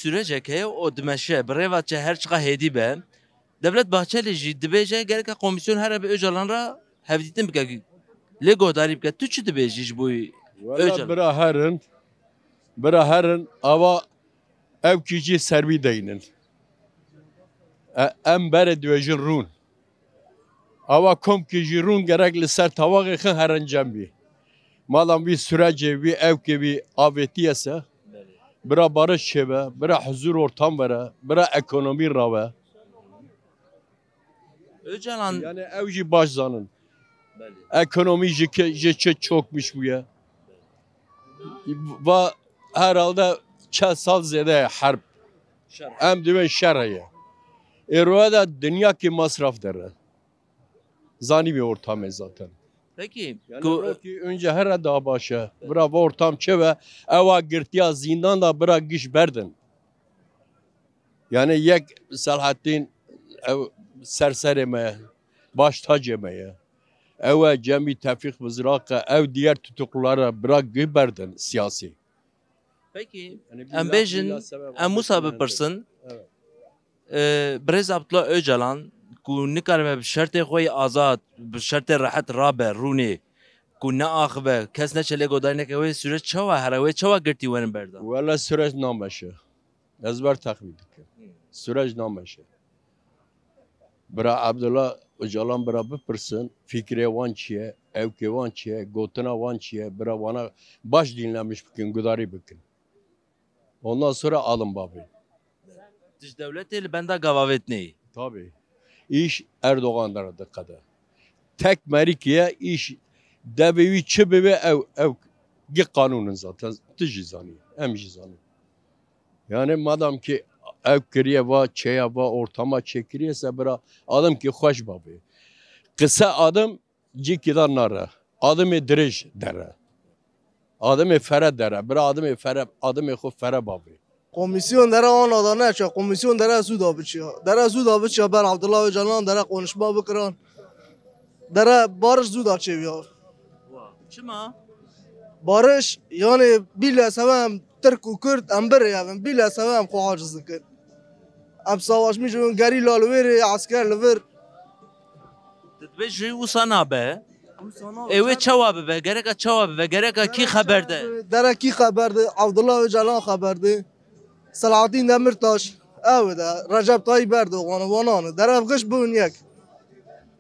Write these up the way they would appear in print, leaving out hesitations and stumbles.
sürecek heye o dimeşe brevatça her çıka hedi be. Devlet Bahçeli jî dibêje gerek komisyon her bir Öcalan'a hevdîtin bike. Lego darî bike. Tu çi dibêjî ji bu Valla bira herin ava ev kişi servi deyinin. Em bere dvejin rûn. Ava kom kişi rûn gerek li ser tavagê xin herin cembî. Malam bir sürecê bir ev ki bir avêtiyese bira barış çêbe, bira huzur ortam vere, bira ekonomi rave. Öcalan Yani ev jî baş zanın. Ekonomi jî çokmuş bu ya. Ve herhalde çel sal zede harp. Em diven şerheye. Eroada dünya ki masraf dere. Zani bir ortam zaten. peki Yani ki önce her daha başa. Bira bu ortam çeve eva girtiya zindan da bira giş berdin. Yani yek Selahattin ev sersereme, baş tac yemeye. Ev cemi tevfik mızraka, ev diğer tutuklulara bırak güberdin siyasi. peki em bêjin em Musa bipirsin. Brez Abdullah Öcalan ku nikarime bi şertê xwe azad bi şertê rahat rabe rûnê ku neaxive kes neçe lê godarî neke wê süreç çawa here wê çawa girtî werin berda. Valla süreç nameşe. Ezber taklit dikin. Süreç nameşe. Bira Abdullah Öcalan bira bipirsin, fikre wan çiye, evke wan çiye, gotuna wan çiye, bira wana baş dinlenmiş bikin, gudari bikin. Ondan sonra alın babi. Diş devletê li benda gavavet neyî. Tabii. İş Erdoğan'dan da kadar. Tek Merikiye iş devevi çıbebe ev kanunun zaten tijizani, emjizani. Yani madem ki ev kiriye va çaya va ortama çekiriyse bira adam ki hoş babi. Kısa adım cikidar nara. Adımı diriş dere. Adımı fere dere. Bira adımı xo fere babi. Komisyon dere ona da ne ço komisyon dere suda biçiyor. Dere suda biçiyor ben Abdullah Öcalan dere konuşma bıkıran. Dere barış suda çeviyor. Çima? Barış yani bile sevem Türk u Kürt ember yavim bile sevem kuhacız dikir. Em savaşmışım gerilla lüveri asker lüver. Dibêjî wisa nabe. Ew ê çawa bibe gereka çawa bibe gereka kî xeber de. Dere kî xeber de Abdullah Öcalan xeber de. Selahattin Demirtaş ev de Recep Tayyip Erdoğan vanan dere gış bûn yek.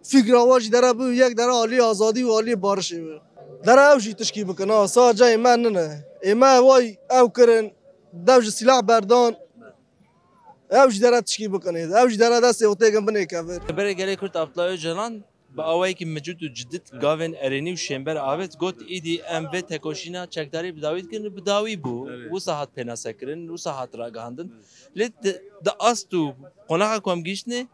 Fikra wajî dere bû yek dere alî azadî û alî barişê ve. Dere ew jî tişkî bikin ha sadece ême nine. Ême vay ew kirin dev ji silah berdan. Ew jî dere tişkî bikin ew jî dere destê otêgin binê kevir. Berê gelê Kürt Abdullah Öcalan bi awayekî mecûd û cidît gavên erênî û şêmber avet got îdî em vê tekoşîna çekdarî bi dawî dikin bi dawî bû. Wisa hat pênasekirin, wisa hat ragihandin. Lê di ast û qonaxa ku em gîştîne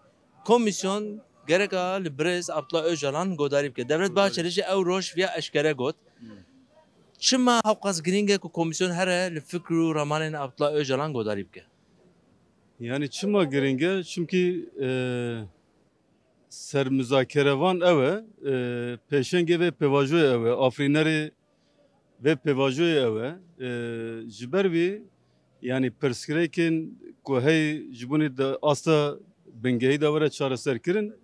komisyon gereka li Brêz Abdullah Öcalan godarî bike. Devlet Bahçeli jî ew roj viya eşkere got. Çima hewqas giring e ku komisyon here li fikr û ramanên Abdullah Öcalan godarî bike? Yani çima giringe çünkü ser müzakerevan eve peşenge ve pevajoy eve afrineri ve pevajoy eve jibervi yani perskirekin ku hey jibuni de asta bengeyi da vere çareser kirin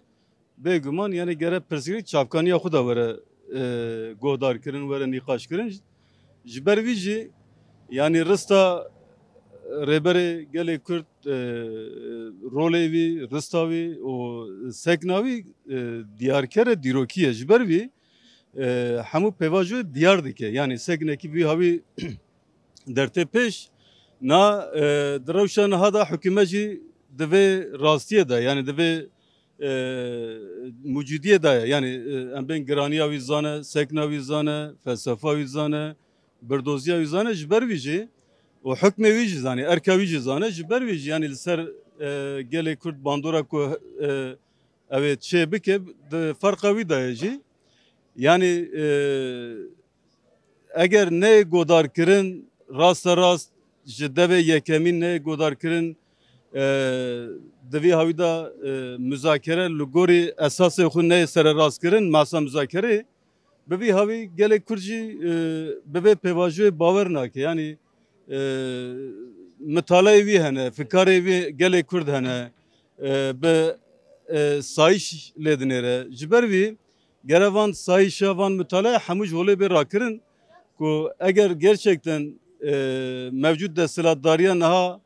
beguman yani gere perskirik çapkani yaxu da vere godar kirin vere nikaş kirin jibervi ji yani rısta reberi gele Kürt rolevi, rıstavi o seknavi diyarkere dirokiye jibervi hamu pevajo diyar dike yani sekneki bir havi derte peş na dravşan hada hükümeci deve rastiye da yani deve mucidiye da yani ben graniya vizane, sekna vizane, felsefa vizane, berdoziya vizane jibervi o hükme vici zani, erka vici zani, jiber vici yani ser gele Kürt bandora ku evet şey bike farka vidayıcı yani eğer ne godar kirin rasta rast jideve yekemin ne godar kirin devi havida müzakere lugori esası xun ne ser rast kirin masa müzakere bevi havi gele Kürtçi bebe pevajoy baver nake yani مطالعه وی هنه فکر وی گله کرد هنه به سایش لدنره جبر وی گروان سایش وان مطالعه هموج هوله bir rakırın ko eğer gerçekten mevcut desteladdariya naha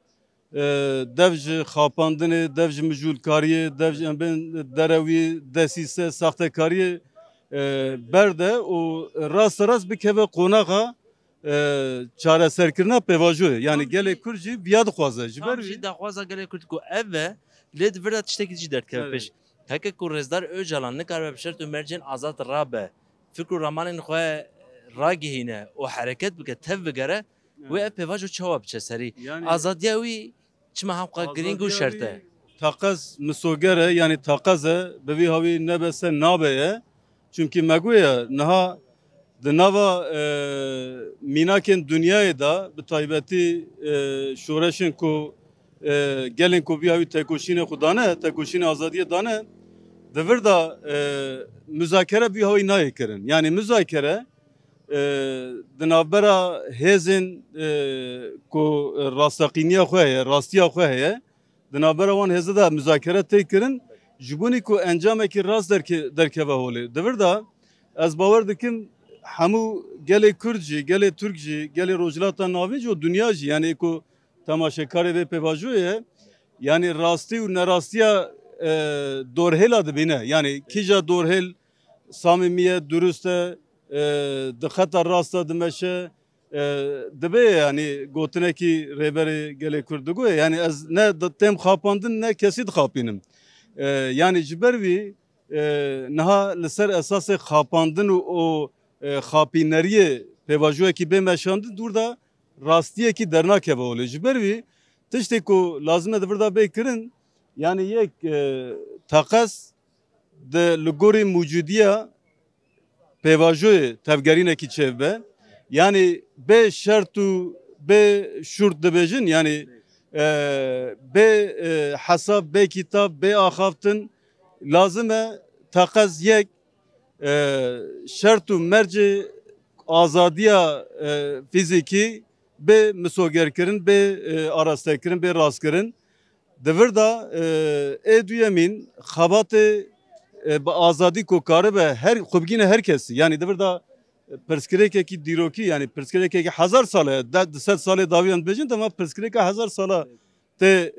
devj xapandını devj müculkariye devj ben derevi desise sahtekariye berde o rast bir keve konağa çareserkirina pevajoy yani gele kurji biyad xwaza jiber جی دخوازا گله کرد کو اوه لید ورد تشتکی جی درد که پیش هک کو رزدار اوجالان نکار بشر تو مرجن آزاد رابه فکر رمانین خواه راگهینه و حرکت بکه تف بگره و پیواجو چواب چه سری آزادیا وی چما هم قا گرینگو شرطه takaz misogere yani takaze bevi havi nebese nabeye çünkü meguya naha de nava minaken dünyaya da bi taybeti şoreşin ku gelin ku bihavi tekoşine xudane tekoşine azadiye dane devir da müzakere bihavi nayekirin yani müzakere dinavbera hezin ku rastaqiniya xoye rastiya xoye dinavbera wan heze da müzakere tekirin jibuni ku encameki rast derkeve holi devir da ez bawer dikim hemû gelê Kurd jî gelê Türk jî gelê rojhilata navê jî û dunya jî yani ku temaşekarê vê pêvajoyê yani rastî û nerastiya dorhêla dibîne yani kîja dorhêl samimiye durust e di xeta rasta dimeşe dibe yani gotinekî rêberê gelê Kurd digoye yani ez ne têm xapandin ne kesî dixapînim yani ji ber vî niha li ser esasê xapandin û o xapîneriye pêvajoyekî bê meşandin dûr da rastiyekî dernakeve olê ji ber vî tiştê ku lazim e di vir da bê kirin yani yek taqez di li gorî mûcudiya pêvajoyê tevgerînekî çevbe yani bê şert û bê şurt dibêjin yani bê hesab bê kitap bê axaftin lazim e taqez yek şert û mercê azadiya fîzîkî bê misogerkirin bê arastekirin bê rastkirin di vir da ê duyemîn xebatê bi azadî ku karibe her xwebgîne herkesî yani di vir da pirsgirêkekî dîrokî yani pirsgirêkekî hezar sal e di sed salê dawiyan dibêjin dema pirsgirêka hezar sala tê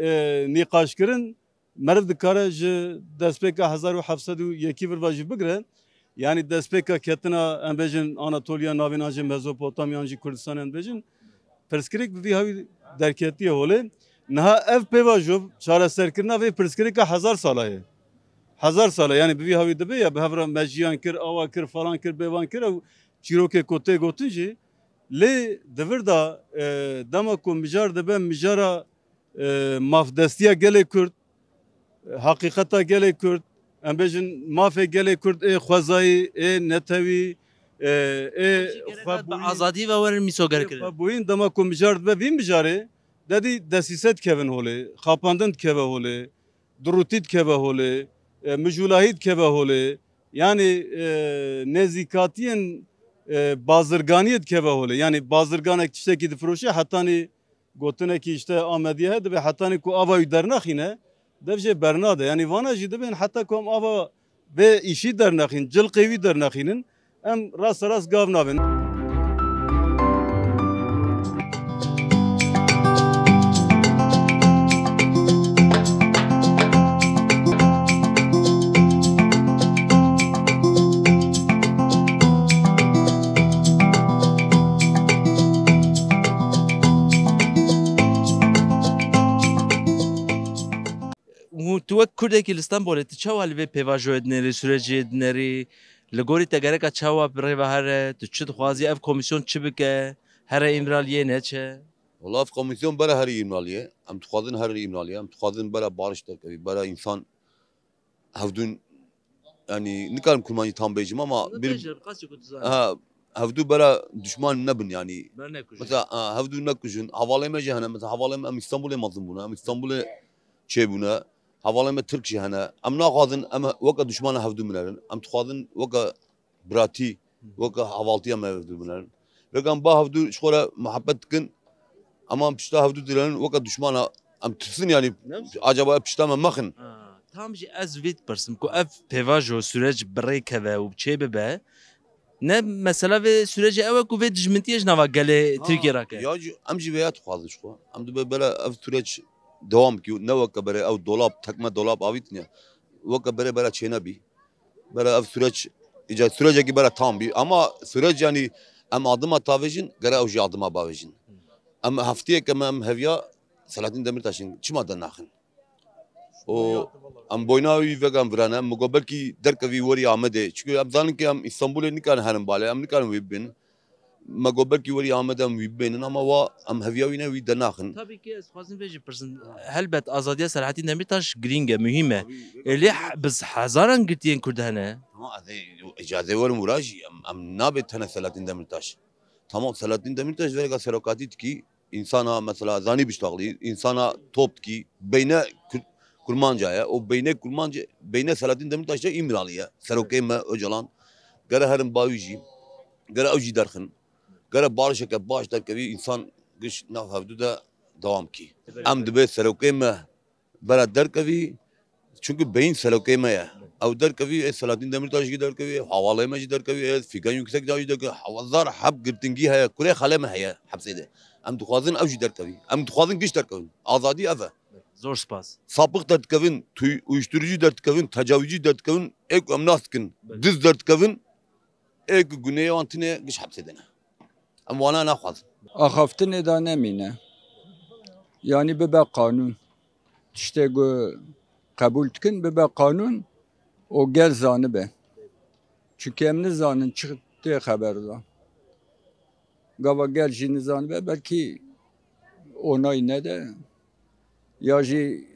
nîqaşkirin meriv dikare ji destpêka 1702 vir ve jî bigire yani destpêka ketina em bêjin Anatoliya navînan jî Mezopotamyan jî Kurdistanê em bêjin pirsgirêk bi vî havî derketiye holê niha ev pêvajov çareserkirina vê pirsgirêka hezar sala ye hezar sala yani bi vî havî dibe ya bi hevra me jiyan kir awa kir falan kir bêvan kir ew çîrokê ku tê gotin jî lê di vir da dema ku mijar dibe mijara mafdestiya gelê Kurd haqiqeta gelê Kurd em bêjin mafê gelê Kurd ê xwezayî ê netewî azadî ve werin mîsogerkirin xwebûyîn dema ku mijar dibe vî mijarê dedî desîse dikevin holê xapandin dikeve holê durûtî dikeve holê mijûlahî dikeve holê yani nêzîkatiyên bazirganiyê dikeve holê yani bazirganek tiştekî difiroşe hetanî gotinekî işte Amediye he dibe hetanî ku ava wî dernaxîne dev jê bernade yani vana jî dibên heta ku em ava vê îşî dernaxîn cilqê wî dernaxînin em rast gav nabin. tu wek Kurdekî li Stenbolê tu çawa li vê pêvajoyê dinêrî sürecê dinêrî li gorî te gereka çawa birêve here tu çi dixwazî ev komîsyon çi bike here îmraliyê neçe Valla komisyon bera her imraliye. Em dixwazin her imraliye. Em dixwazin bera barış derkevî. Bera insan hevdûn yani nikarim kurmancî tam bêjim ama bir hevdû bera düşman nebin yani. Mesela hevdû nekujin. Havalê me jî hene. Mesela havalê me em İstanbulê mezin bûne. Em İstanbulê çêbûne. Havalê me Tirk jî hene. Em naxwazin em weka düşmana hevdû minerin. Em dixwazin weka biratî weka havaltiya me hevdû minerin. Vek em ba hevdû ji xwe re muhebbet dikin Ama em pişta havdu dilenin vaka düşmana em tırsın yani acaba pişta me maxin. Tam jî ez vê dipirsim ku ev pêvajo süreç birêkeve û biçê bibe ne mesela vê sürecê ew e ku vê dijmintiyê ji nava gelê Tirkiye rake. Ya em jî veya dixwazin şu. Em dibe bela ev süreç devam ki ne vaka bere ev dolap tekme dolap avîtin ya. Vaka bere bela çêne bî. Bela ev süreç ica sürecekî bela tam bî ama süreç yani em adıma tavêjin gere ew jî adıma bavêjin. Em hefteyek em heviya Selahattin Demirtaş'ın çima da naxin. O em boyna wî vegan virane em mugo belkî derkevî werî Amedê çünkü em zanin ki em İstanbulê nikarin herin balê em nikarin wî bibînin. Me got belkî werî Amedê em wî bibînin ama wa em heviya wî ne wî de naxin. Tabii ki ez xwazim vê jî pirsin helbet azadiya Selahattin Demirtaş girîng e mühim e. Lê biz hezaran girtiyên Kurd hene. Ama icazê werin wira jî em nabê tene Selahattin Demirtaş. Tamam Selahattin Demirtaş verega serokatî dikî insana mesela zanî biştaxlî insana top dikî beyne Kurmanca'ya o beyne Kurmanca beyne Selahattin Demirtaş'a İmralı'ya serokê me Öcalan gere herin bawî jî gere ew jî derxin gere barişeke baş derkevî insan giş nav hevdû de devam kî. Em dibe serokê me bera derkevî çünkü beyin serokê me ye. Ew derkevî Selahattin Demirtaş jî derkevî havalê me jî derkevî Figen Yüksek jî derkevî hewazar heb girtingî heye kurê xelê me heye hepsê de. Em dixwazin ew jî derkevî. Em dixwazin giş derkevin. Azadî ev e. Zor spas. Sapık dertkevin, uyuşturucu dertkevin, tecavüzcü dertkevin, ek em naskin, diz dertkevin, ek güneye antine giş hapsedene. Em wana naxwazin. Axaftin da nemine. Yani bibe kanun. İşte kabul tkin bibe kanun o gel zanı be. Çünkü emni zanın çıktı haberda. Gava gel jini zanı be belki onay ne de ya jî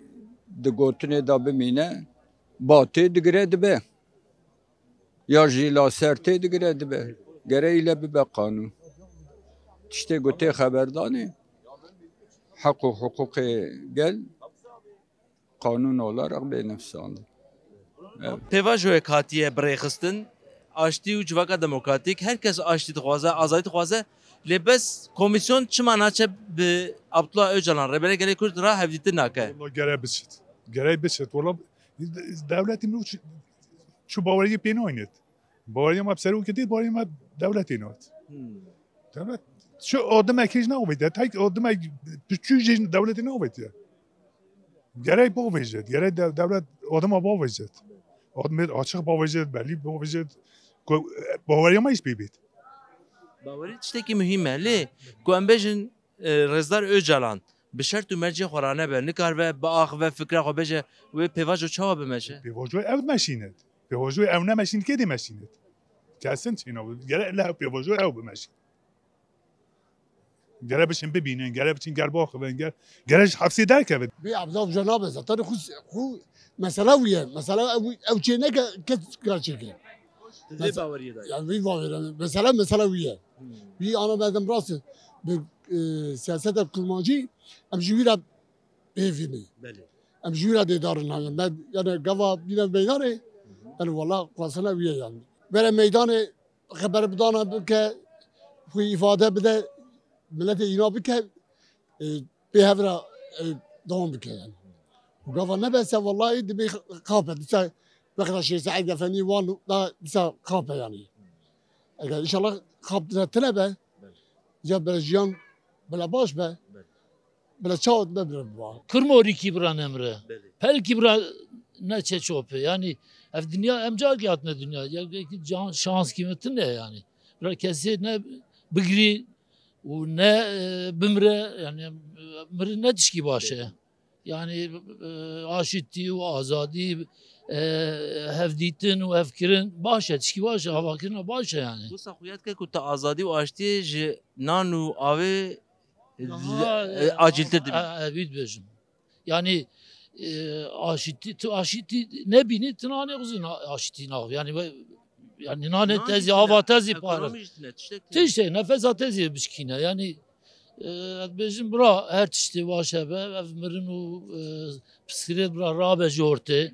di gotinê da bimîne batê digire dibe ya jî la sertê digire dibe gereyîle bibe kanûn tiştê gotê xeberdanê hek û hukukê gel kanûn olarak bênivîsandin. Pêvajoyek hatiye birêxistin aştî û civaka demokratîk herkes aştî dixwaze azadî dixwaze lê bes komîsyon çima naçe bi Abdullah Öcalan rêbere gelê Kurd ra hevdîtin nake. والله gerek biçit. Gerek biçit. Valla devletin şu bavariyi peyni oynat. Bavariyi ma pseru kedi bavariyi ma devletin oynat. Devlet şu adam ekij ne oldu? Tek adam küçük devletin ne oldu? Gerek bu vecdet. Gerek devlet adama bu vecdet. Adam açık bu vecdet belli bu vecdet. Bavariyi ma hiç bibit. Bawerî tiştekî mühim e lê ku em bêjin Rêzdar Öcalan bi şert û mercê xwe ranebe nikar ve bi ax ve fikra xwe bêje wê pêvajo çawa bimeşe. Pêvajoyê ev meşînet. Pêvajoyê ev ne meşîn kedê meşînet. Kesin çîna. Gerek le pêvajoyê ew bimeşîn. Gerek biçin bibînin, gerek biçin gerbaxivin, gerek hepsê derkevin. Bir abdal cenab-ı zaten xu mesela wiye. Mesela ev çene kes gerçekten. Dizê baweriyê da. Yani bir var mesela wiye. Bir ana bedem rastı. Bir siyasete kurmacı em jüvira evini. Belê. Em jüvira dedarın yani. Ben yani gava bir meydanı yani valla klasına wiye yani. Böyle meydanı haber bedana ke bu ifade bide millete inabı ke bir havra devam bike yani. Gava ne bese vallahi de bir kapı. Disa bakra şey Said Efendi var da disa kapı yani. Eğer inşallah kapı tene ya belajyan bela baş be. Bela çağat be bela. Kırmori kibran emre. Pel kibra ne çeçope yani ev dünya emca ki atne dünya ya şans kıymetin ne yani. Bela kesi ne bigri و ne bimre yani mri ne dişki başı. Yani aşitti ve azadi hevditin ve evkirin başa dişki başa havakirin başa yani. Bu saxuyat ke ku te azadî û aştiyê ji nan û avê aciltir dibî. Evet bejim. Yani aşitti ne bini tınane kuzun aşitti nav yani nane tezi hava tezi para. Tişte nefes tezi biskine yani bejim bra her tişte başa be evmirin u psikiret bra rabe jorte